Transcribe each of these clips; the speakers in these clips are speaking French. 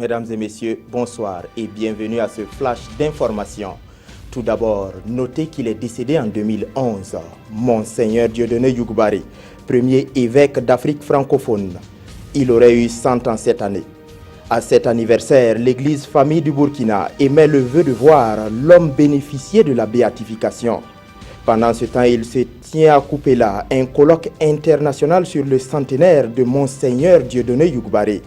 Mesdames et messieurs, bonsoir et bienvenue à ce flash d'information. Tout d'abord, notez qu'il est décédé en 2011. Monseigneur Dieudonné Yugubari, premier évêque d'Afrique francophone. Il aurait eu 100 ans cette année. À cet anniversaire, l'église famille du Burkina émet le vœu de voir l'homme bénéficier de la béatification. Pendant ce temps, il se tient à Kupela un colloque international sur le centenaire de Monseigneur Dieudonné Yugubari.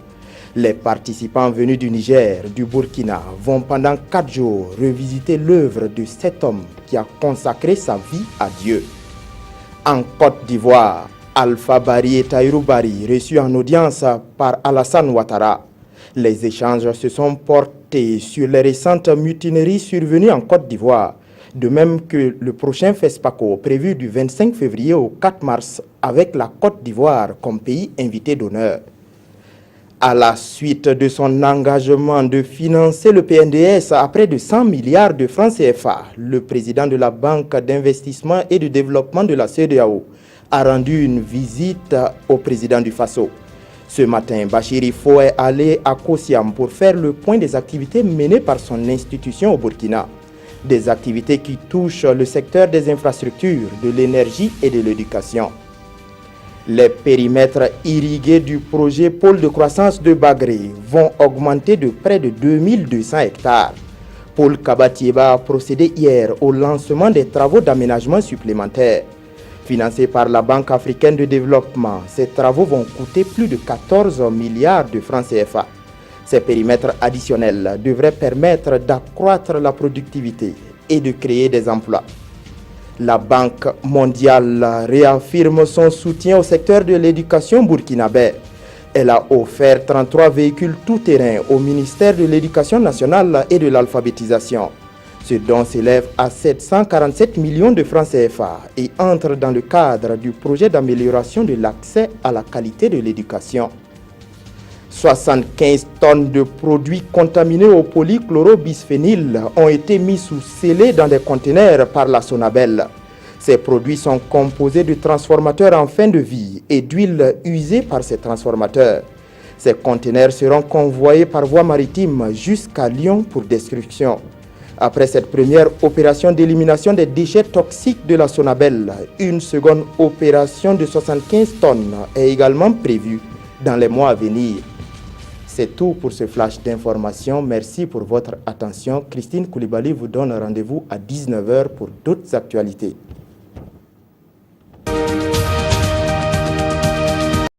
Les participants venus du Niger, du Burkina, vont pendant 4 jours revisiter l'œuvre de cet homme qui a consacré sa vie à Dieu. En Côte d'Ivoire, Alpha Bari et Tahirou Bari, reçus en audience par Alassane Ouattara. Les échanges se sont portés sur les récentes mutineries survenues en Côte d'Ivoire, de même que le prochain FESPACO prévu du 25 février au 4 mars avec la Côte d'Ivoire comme pays invité d'honneur. À la suite de son engagement de financer le PNDS à près de 100 milliards de francs CFA, le président de la Banque d'investissement et de développement de la CEDEAO a rendu une visite au président du Faso. Ce matin, Bachir Ifo est allé à Kosiam pour faire le point des activités menées par son institution au Burkina. Des activités qui touchent le secteur des infrastructures, de l'énergie et de l'éducation. Les périmètres irrigués du projet Pôle de croissance de Bagré vont augmenter de près de 2200 hectares. Paul Kabatieba a procédé hier au lancement des travaux d'aménagement supplémentaires. Financés par la Banque africaine de développement, ces travaux vont coûter plus de 14 milliards de francs CFA. Ces périmètres additionnels devraient permettre d'accroître la productivité et de créer des emplois. La Banque mondiale réaffirme son soutien au secteur de l'éducation burkinabé. Elle a offert 33 véhicules tout-terrain au ministère de l'Éducation nationale et de l'alphabétisation. Ce don s'élève à 747 millions de francs CFA et entre dans le cadre du projet d'amélioration de l'accès à la qualité de l'éducation. 75 tonnes de produits contaminés au polychlorobisphényle ont été mis sous scellés dans des conteneurs par la Sonabel. Ces produits sont composés de transformateurs en fin de vie et d'huile usée par ces transformateurs. Ces conteneurs seront convoyés par voie maritime jusqu'à Lyon pour destruction. Après cette première opération d'élimination des déchets toxiques de la Sonabel, une seconde opération de 75 tonnes est également prévue dans les mois à venir. C'est tout pour ce flash d'information. Merci pour votre attention. Christine Koulibaly vous donne rendez-vous à 19 h pour d'autres actualités.